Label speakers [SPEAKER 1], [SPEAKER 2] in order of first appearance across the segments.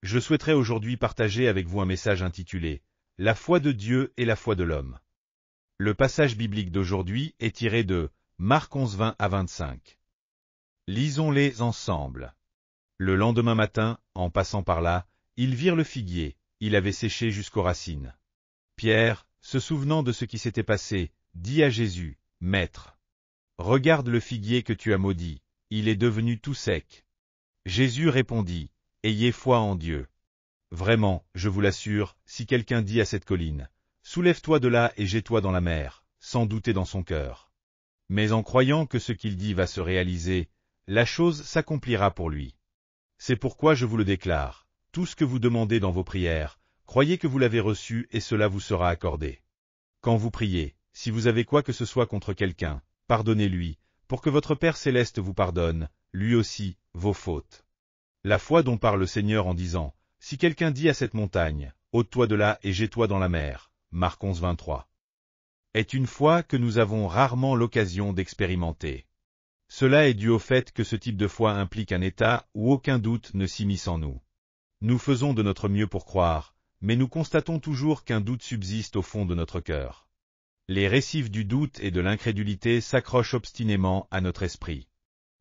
[SPEAKER 1] je souhaiterais aujourd'hui partager avec vous un message intitulé « La foi de Dieu et la foi de l'homme ». Le passage biblique d'aujourd'hui est tiré de Marc 11, 20 à 25. Lisons-les ensemble. Le lendemain matin, en passant par là, ils virent le figuier, il avait séché jusqu'aux racines. Pierre, se souvenant de ce qui s'était passé, dit à Jésus, « Maître, regarde le figuier que tu as maudit, il est devenu tout sec. » Jésus répondit, « Ayez foi en Dieu. Vraiment, je vous l'assure, si quelqu'un dit à cette colline, « Soulève-toi de là et jette-toi dans la mer », sans douter dans son cœur. Mais en croyant que ce qu'il dit va se réaliser, la chose s'accomplira pour lui. C'est pourquoi je vous le déclare, tout ce que vous demandez dans vos prières, croyez que vous l'avez reçu et cela vous sera accordé. Quand vous priez, si vous avez quoi que ce soit contre quelqu'un, pardonnez-lui, pour que votre Père céleste vous pardonne, lui aussi, vos fautes. La foi dont parle le Seigneur en disant, si quelqu'un dit à cette montagne, ôte-toi de là et jette-toi dans la mer, Marc 11, 23, est une foi que nous avons rarement l'occasion d'expérimenter. Cela est dû au fait que ce type de foi implique un état où aucun doute ne s'immisce en nous. Nous faisons de notre mieux pour croire, mais nous constatons toujours qu'un doute subsiste au fond de notre cœur. Les récifs du doute et de l'incrédulité s'accrochent obstinément à notre esprit.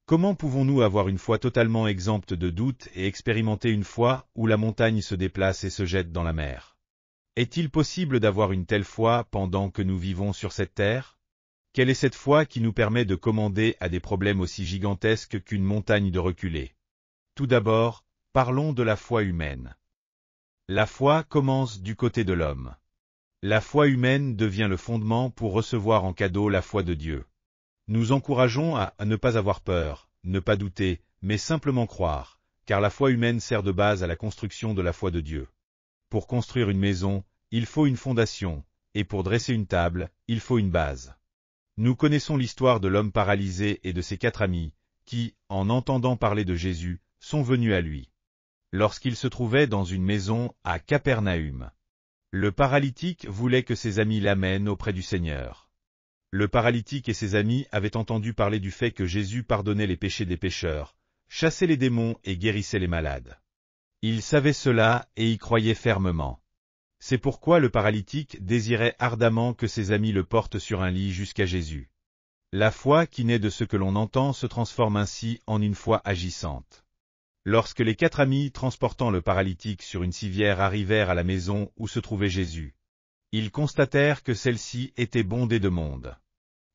[SPEAKER 1] Comment pouvons-nous avoir une foi totalement exempte de doute et expérimenter une foi où la montagne se déplace et se jette dans la mer? Est-il possible d'avoir une telle foi pendant que nous vivons sur cette terre? Quelle est cette foi qui nous permet de commander à des problèmes aussi gigantesques qu'une montagne de reculer? Tout d'abord, parlons de la foi humaine. La foi commence du côté de l'homme. La foi humaine devient le fondement pour recevoir en cadeau la foi de Dieu. Nous encourageons à ne pas avoir peur, ne pas douter, mais simplement croire, car la foi humaine sert de base à la construction de la foi de Dieu. Pour construire une maison, il faut une fondation, et pour dresser une table, il faut une base. Nous connaissons l'histoire de l'homme paralysé et de ses 4 amis, qui, en entendant parler de Jésus, sont venus à lui. Lorsqu'il se trouvait dans une maison à Capernaüm, le paralytique voulait que ses amis l'amènent auprès du Seigneur. Le paralytique et ses amis avaient entendu parler du fait que Jésus pardonnait les péchés des pécheurs, chassait les démons et guérissait les malades. Ils savaient cela et y croyaient fermement. C'est pourquoi le paralytique désirait ardemment que ses amis le portent sur un lit jusqu'à Jésus. La foi qui naît de ce que l'on entend se transforme ainsi en une foi agissante. Lorsque les 4 amis transportant le paralytique sur une civière arrivèrent à la maison où se trouvait Jésus, ils constatèrent que celle-ci était bondée de monde.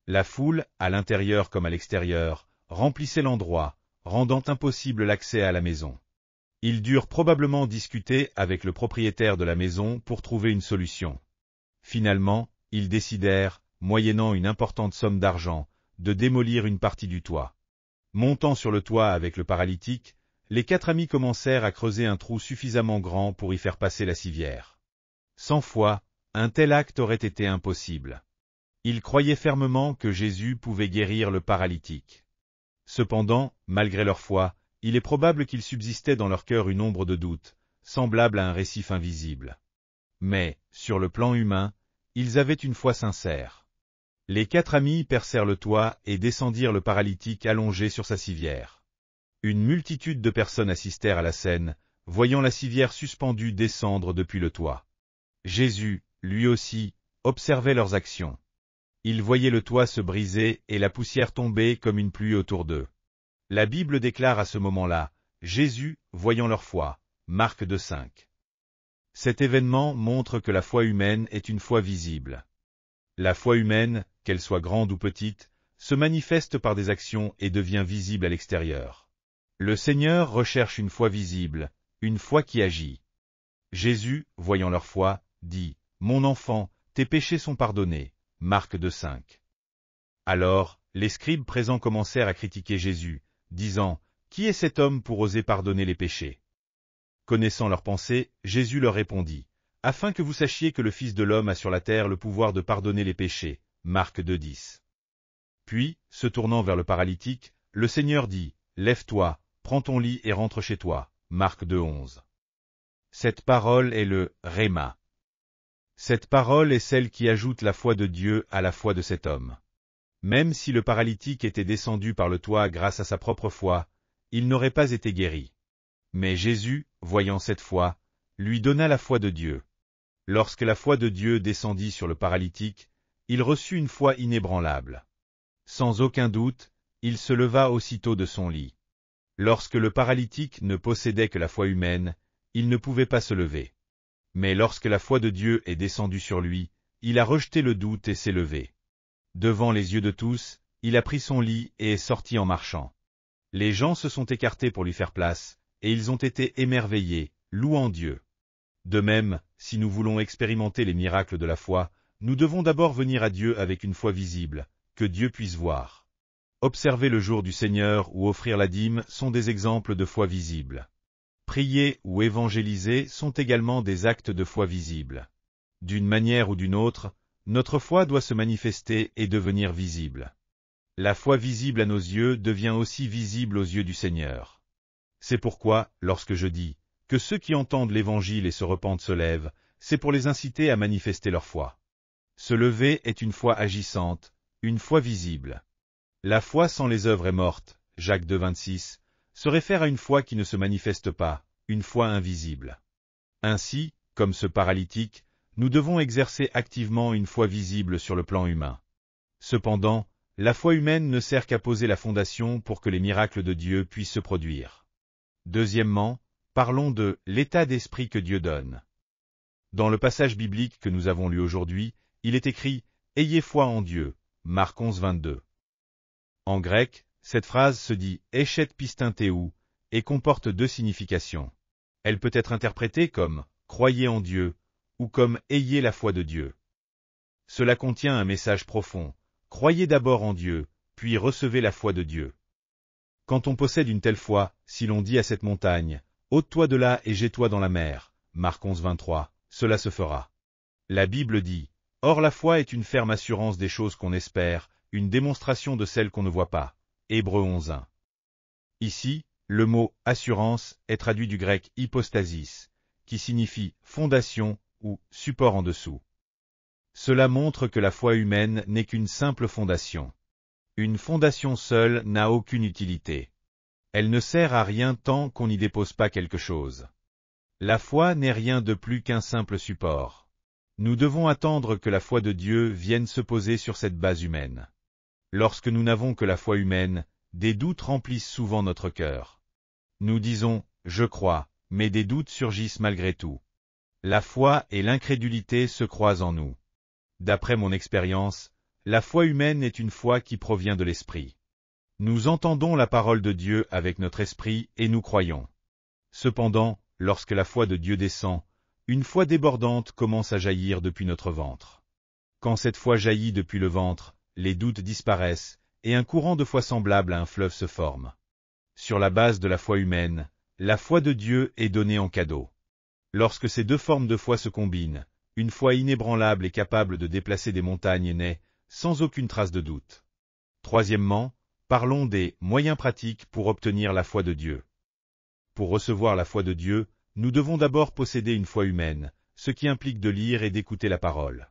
[SPEAKER 1] La foule, à l'intérieur comme à l'extérieur, remplissait l'endroit, rendant impossible l'accès à la maison. Ils durent probablement discuter avec le propriétaire de la maison pour trouver une solution. Finalement, ils décidèrent, moyennant une importante somme d'argent, de démolir une partie du toit. Montant sur le toit avec le paralytique, les 4 amis commencèrent à creuser un trou suffisamment grand pour y faire passer la civière. Sans foi, un tel acte aurait été impossible. Ils croyaient fermement que Jésus pouvait guérir le paralytique. Cependant, malgré leur foi, il est probable qu'il subsistait dans leur cœur une ombre de doute, semblable à un récif invisible. Mais, sur le plan humain, ils avaient une foi sincère. Les 4 amis percèrent le toit et descendirent le paralytique allongé sur sa civière. Une multitude de personnes assistèrent à la scène, voyant la civière suspendue descendre depuis le toit. Jésus, lui aussi, observait leurs actions. Il voyait le toit se briser et la poussière tomber comme une pluie autour d'eux. La Bible déclare à ce moment-là, Jésus, voyant leur foi, Marc 2, 5. Cet événement montre que la foi humaine est une foi visible. La foi humaine, qu'elle soit grande ou petite, se manifeste par des actions et devient visible à l'extérieur. Le Seigneur recherche une foi visible, une foi qui agit. Jésus, voyant leur foi, dit, « Mon enfant, tes péchés sont pardonnés. » Marc 2, 5. Alors, les scribes présents commencèrent à critiquer Jésus, disant, « Qui est cet homme pour oser pardonner les péchés ?» Connaissant leurs pensées, Jésus leur répondit, « Afin que vous sachiez que le Fils de l'homme a sur la terre le pouvoir de pardonner les péchés. » Marc 2, 10. Puis, se tournant vers le paralytique, le Seigneur dit, « Lève-toi, prends ton lit et rentre chez toi. » Marc 2, 11. Cette parole est le Rhéma. Cette parole est celle qui ajoute la foi de Dieu à la foi de cet homme. Même si le paralytique était descendu par le toit grâce à sa propre foi, il n'aurait pas été guéri. Mais Jésus, voyant cette foi, lui donna la foi de Dieu. Lorsque la foi de Dieu descendit sur le paralytique, il reçut une foi inébranlable. Sans aucun doute, il se leva aussitôt de son lit. Lorsque le paralytique ne possédait que la foi humaine, il ne pouvait pas se lever. Mais lorsque la foi de Dieu est descendue sur lui, il a rejeté le doute et s'est levé. Devant les yeux de tous, il a pris son lit et est sorti en marchant. Les gens se sont écartés pour lui faire place, et ils ont été émerveillés, louant Dieu. De même, si nous voulons expérimenter les miracles de la foi, nous devons d'abord venir à Dieu avec une foi visible, que Dieu puisse voir. Observer le jour du Seigneur ou offrir la dîme sont des exemples de foi visible. Prier ou évangéliser sont également des actes de foi visible. D'une manière ou d'une autre, notre foi doit se manifester et devenir visible. La foi visible à nos yeux devient aussi visible aux yeux du Seigneur. C'est pourquoi, lorsque je dis que ceux qui entendent l'Évangile et se repentent se lèvent, c'est pour les inciter à manifester leur foi. Se lever est une foi agissante, une foi visible. La foi sans les œuvres est morte, Jacques 2, 26, se réfère à une foi qui ne se manifeste pas, une foi invisible. Ainsi, comme ce paralytique, nous devons exercer activement une foi visible sur le plan humain. Cependant, la foi humaine ne sert qu'à poser la fondation pour que les miracles de Dieu puissent se produire. Deuxièmement, parlons de l'état d'esprit que Dieu donne. Dans le passage biblique que nous avons lu aujourd'hui, il est écrit « Ayez foi en Dieu » Marc 11, 22. En grec, cette phrase se dit « Echet pistintéou » et comporte deux significations. Elle peut être interprétée comme « Croyez en Dieu » ou comme « Ayez la foi de Dieu ». Cela contient un message profond. Croyez d'abord en Dieu, puis recevez la foi de Dieu. Quand on possède une telle foi, si l'on dit à cette montagne « Ôte-toi de là et jette-toi dans la mer » Marc 11, 23, cela se fera. La Bible dit « Or la foi est une ferme assurance des choses qu'on espère, une démonstration de celles qu'on ne voit pas » Hébreux 11, 1. Ici, le mot « assurance » est traduit du grec « hypostasis », qui signifie « fondation » ou « support en dessous ». Cela montre que la foi humaine n'est qu'une simple fondation. Une fondation seule n'a aucune utilité. Elle ne sert à rien tant qu'on n'y dépose pas quelque chose. La foi n'est rien de plus qu'un simple support. Nous devons attendre que la foi de Dieu vienne se poser sur cette base humaine. Lorsque nous n'avons que la foi humaine, des doutes remplissent souvent notre cœur. Nous disons « je crois », mais des doutes surgissent malgré tout. La foi et l'incrédulité se croisent en nous. D'après mon expérience, la foi humaine est une foi qui provient de l'esprit. Nous entendons la parole de Dieu avec notre esprit et nous croyons. Cependant, lorsque la foi de Dieu descend, une foi débordante commence à jaillir depuis notre ventre. Quand cette foi jaillit depuis le ventre, les doutes disparaissent, et un courant de foi semblable à un fleuve se forme. Sur la base de la foi humaine, la foi de Dieu est donnée en cadeau. Lorsque ces deux formes de foi se combinent, une foi inébranlable et capable de déplacer des montagnes naît, sans aucune trace de doute. Troisièmement, parlons des moyens pratiques pour obtenir la foi de Dieu. Pour recevoir la foi de Dieu, nous devons d'abord posséder une foi humaine, ce qui implique de lire et d'écouter la parole.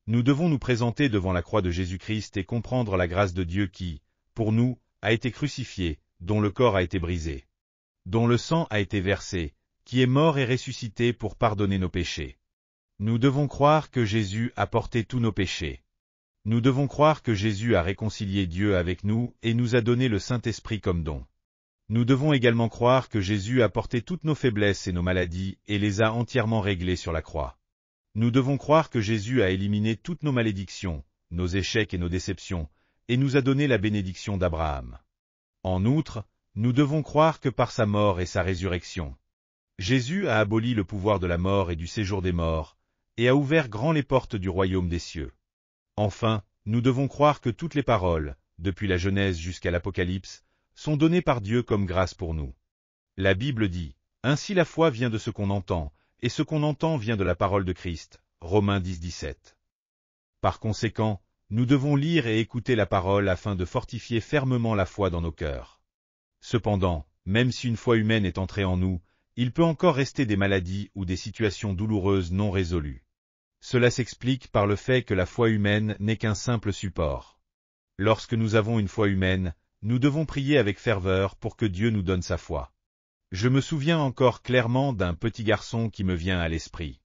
[SPEAKER 1] Nous devons nous présenter devant la croix de Jésus-Christ et comprendre la grâce de Dieu qui, pour nous, a été crucifié, dont le corps a été brisé, dont le sang a été versé, qui est mort et ressuscité pour pardonner nos péchés. Nous devons croire que Jésus a porté tous nos péchés. Nous devons croire que Jésus a réconcilié Dieu avec nous et nous a donné le Saint-Esprit comme don. Nous devons également croire que Jésus a porté toutes nos faiblesses et nos maladies et les a entièrement réglées sur la croix. Nous devons croire que Jésus a éliminé toutes nos malédictions, nos échecs et nos déceptions, et nous a donné la bénédiction d'Abraham. En outre, nous devons croire que par sa mort et sa résurrection, Jésus a aboli le pouvoir de la mort et du séjour des morts, et a ouvert grand les portes du royaume des cieux. Enfin, nous devons croire que toutes les paroles, depuis la Genèse jusqu'à l'Apocalypse, sont données par Dieu comme grâce pour nous. La Bible dit « Ainsi la foi vient de ce qu'on entend, et ce qu'on entend vient de la parole de Christ » Romains 10, 17. Par conséquent, nous devons lire et écouter la parole afin de fortifier fermement la foi dans nos cœurs. Cependant, même si une foi humaine est entrée en nous, il peut encore rester des maladies ou des situations douloureuses non résolues. Cela s'explique par le fait que la foi humaine n'est qu'un simple support. Lorsque nous avons une foi humaine, nous devons prier avec ferveur pour que Dieu nous donne sa foi. Je me souviens encore clairement d'un petit garçon qui me vient à l'esprit.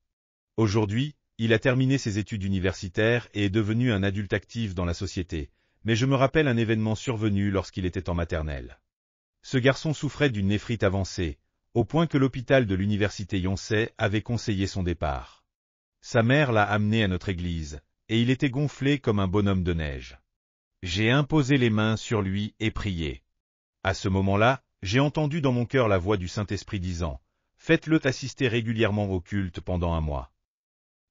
[SPEAKER 1] Aujourd'hui, il a terminé ses études universitaires et est devenu un adulte actif dans la société, mais je me rappelle un événement survenu lorsqu'il était en maternelle. Ce garçon souffrait d'une néphrite avancée, au point que l'hôpital de l'université Yonsei avait conseillé son départ. Sa mère l'a amené à notre église, et il était gonflé comme un bonhomme de neige. J'ai imposé les mains sur lui et prié. À ce moment-là, j'ai entendu dans mon cœur la voix du Saint-Esprit disant « Faites-le assister régulièrement au culte pendant un mois ».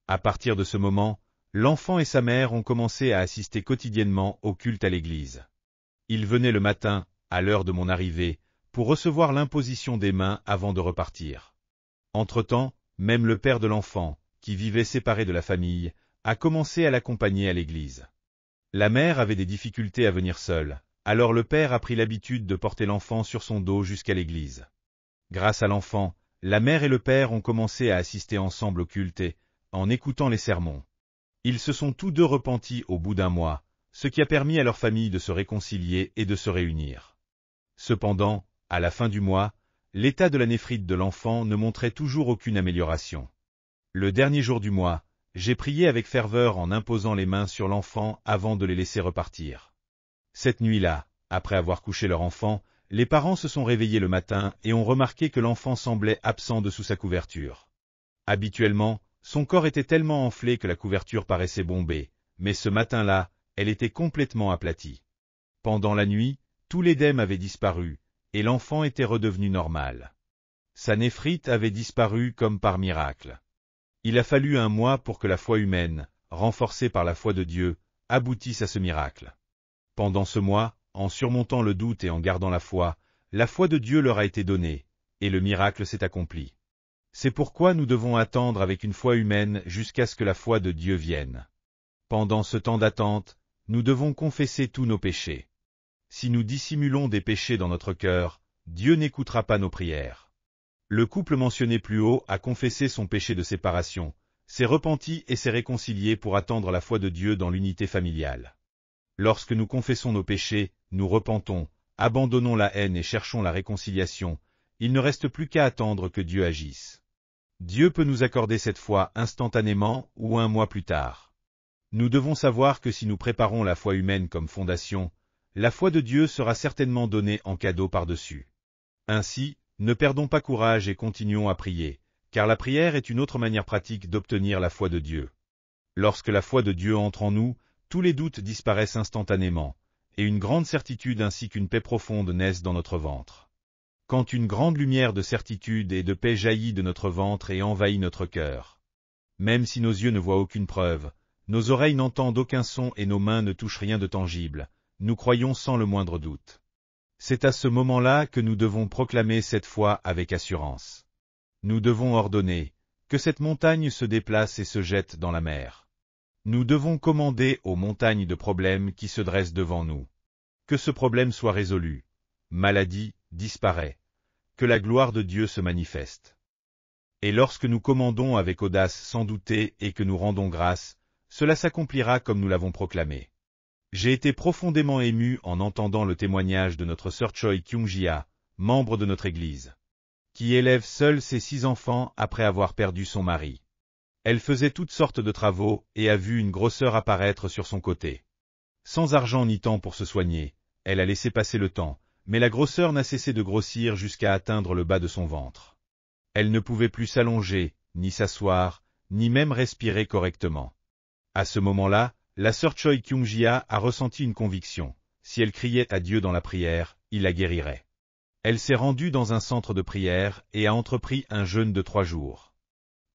[SPEAKER 1] À partir de ce moment, l'enfant et sa mère ont commencé à assister quotidiennement au culte à l'église. Ils venaient le matin, à l'heure de mon arrivée, pour recevoir l'imposition des mains avant de repartir. Entre-temps, même le père de l'enfant, qui vivait séparé de la famille, a commencé à l'accompagner à l'église. La mère avait des difficultés à venir seule, alors le père a pris l'habitude de porter l'enfant sur son dos jusqu'à l'église. Grâce à l'enfant, la mère et le père ont commencé à assister ensemble au culte et, en écoutant les sermons, ils se sont tous deux repentis au bout d'un mois, ce qui a permis à leur famille de se réconcilier et de se réunir. Cependant, à la fin du mois, l'état de la néphrite de l'enfant ne montrait toujours aucune amélioration. Le dernier jour du mois, j'ai prié avec ferveur en imposant les mains sur l'enfant avant de les laisser repartir. Cette nuit-là, après avoir couché leur enfant, les parents se sont réveillés le matin et ont remarqué que l'enfant semblait absent de sous sa couverture. Habituellement, son corps était tellement enflé que la couverture paraissait bombée, mais ce matin-là, elle était complètement aplatie. Pendant la nuit, tout l'édème avait disparu, et l'enfant était redevenu normal. Sa néphrite avait disparu comme par miracle. Il a fallu un mois pour que la foi humaine, renforcée par la foi de Dieu, aboutisse à ce miracle. Pendant ce mois, en surmontant le doute et en gardant la foi de Dieu leur a été donnée, et le miracle s'est accompli. C'est pourquoi nous devons attendre avec une foi humaine jusqu'à ce que la foi de Dieu vienne. Pendant ce temps d'attente, nous devons confesser tous nos péchés. Si nous dissimulons des péchés dans notre cœur, Dieu n'écoutera pas nos prières. Le couple mentionné plus haut a confessé son péché de séparation, s'est repenti et s'est réconcilié pour attendre la foi de Dieu dans l'unité familiale. Lorsque nous confessons nos péchés, nous repentons, abandonnons la haine et cherchons la réconciliation, il ne reste plus qu'à attendre que Dieu agisse. Dieu peut nous accorder cette foi instantanément ou un mois plus tard. Nous devons savoir que si nous préparons la foi humaine comme fondation, la foi de Dieu sera certainement donnée en cadeau par-dessus. Ainsi, ne perdons pas courage et continuons à prier, car la prière est une autre manière pratique d'obtenir la foi de Dieu. Lorsque la foi de Dieu entre en nous, tous les doutes disparaissent instantanément, et une grande certitude ainsi qu'une paix profonde naissent dans notre ventre. Quand une grande lumière de certitude et de paix jaillit de notre ventre et envahit notre cœur. Même si nos yeux ne voient aucune preuve, nos oreilles n'entendent aucun son et nos mains ne touchent rien de tangible, nous croyons sans le moindre doute. C'est à ce moment-là que nous devons proclamer cette foi avec assurance. Nous devons ordonner que cette montagne se déplace et se jette dans la mer. Nous devons commander aux montagnes de problèmes qui se dressent devant nous. Que ce problème soit résolu. Maladie, disparaît. Que la gloire de Dieu se manifeste. Et lorsque nous commandons avec audace sans douter et que nous rendons grâce, cela s'accomplira comme nous l'avons proclamé. J'ai été profondément ému en entendant le témoignage de notre sœur Choi Kyung-jia, membre de notre Église, qui élève seule ses 6 enfants après avoir perdu son mari. Elle faisait toutes sortes de travaux et a vu une grosseur apparaître sur son côté. Sans argent ni temps pour se soigner, elle a laissé passer le temps, mais la grosseur n'a cessé de grossir jusqu'à atteindre le bas de son ventre. Elle ne pouvait plus s'allonger, ni s'asseoir, ni même respirer correctement. À ce moment-là, la sœur Choi Kyung-jia a ressenti une conviction. Si elle criait à Dieu dans la prière, il la guérirait. Elle s'est rendue dans un centre de prière et a entrepris un jeûne de 3 jours.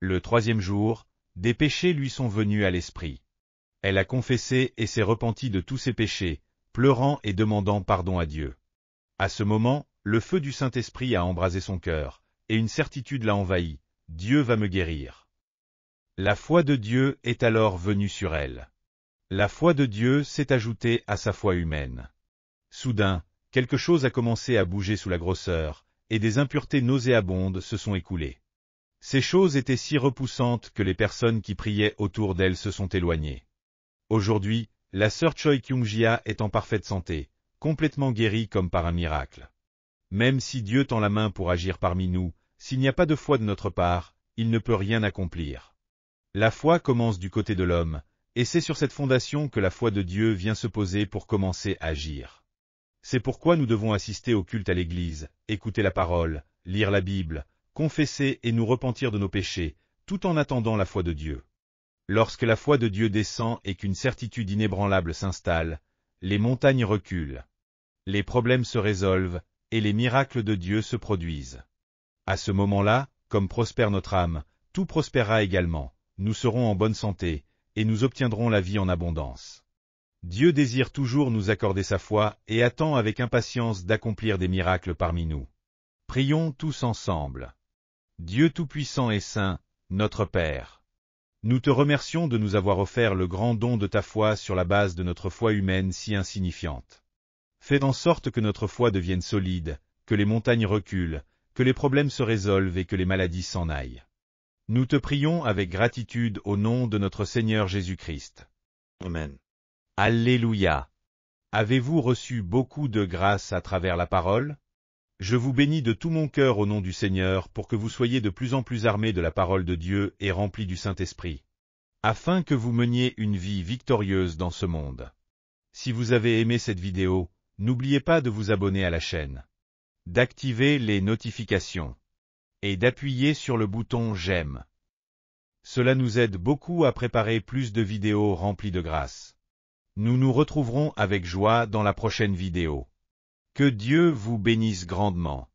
[SPEAKER 1] Le 3e jour, des péchés lui sont venus à l'esprit. Elle a confessé et s'est repentie de tous ses péchés, pleurant et demandant pardon à Dieu. À ce moment, le feu du Saint-Esprit a embrasé son cœur, et une certitude l'a envahi, Dieu va me guérir. La foi de Dieu est alors venue sur elle. La foi de Dieu s'est ajoutée à sa foi humaine. Soudain, quelque chose a commencé à bouger sous la grosseur, et des impuretés nauséabondes se sont écoulées. Ces choses étaient si repoussantes que les personnes qui priaient autour d'elle se sont éloignées. Aujourd'hui, la sœur Choi Kyung-jia est en parfaite santé, complètement guérie comme par un miracle. Même si Dieu tend la main pour agir parmi nous, s'il n'y a pas de foi de notre part, il ne peut rien accomplir. La foi commence du côté de l'homme, et c'est sur cette fondation que la foi de Dieu vient se poser pour commencer à agir. C'est pourquoi nous devons assister au culte à l'Église, écouter la parole, lire la Bible, confesser et nous repentir de nos péchés, tout en attendant la foi de Dieu. Lorsque la foi de Dieu descend et qu'une certitude inébranlable s'installe, les montagnes reculent. Les problèmes se résolvent, et les miracles de Dieu se produisent. À ce moment-là, comme prospère notre âme, tout prospérera également, nous serons en bonne santé, et nous obtiendrons la vie en abondance. Dieu désire toujours nous accorder sa foi et attend avec impatience d'accomplir des miracles parmi nous. Prions tous ensemble. Dieu Tout-Puissant et Saint, notre Père. Nous te remercions de nous avoir offert le grand don de ta foi sur la base de notre foi humaine si insignifiante. Fais en sorte que notre foi devienne solide, que les montagnes reculent, que les problèmes se résolvent et que les maladies s'en aillent. Nous te prions avec gratitude au nom de notre Seigneur Jésus-Christ.
[SPEAKER 2] Amen.
[SPEAKER 1] Alléluia. Avez-vous reçu beaucoup de grâce à travers la parole? Je vous bénis de tout mon cœur au nom du Seigneur pour que vous soyez de plus en plus armés de la parole de Dieu et remplis du Saint-Esprit, afin que vous meniez une vie victorieuse dans ce monde. Si vous avez aimé cette vidéo, n'oubliez pas de vous abonner à la chaîne, d'activer les notifications et d'appuyer sur le bouton j'aime. Cela nous aide beaucoup à préparer plus de vidéos remplies de grâce. Nous nous retrouverons avec joie dans la prochaine vidéo. Que Dieu vous bénisse grandement.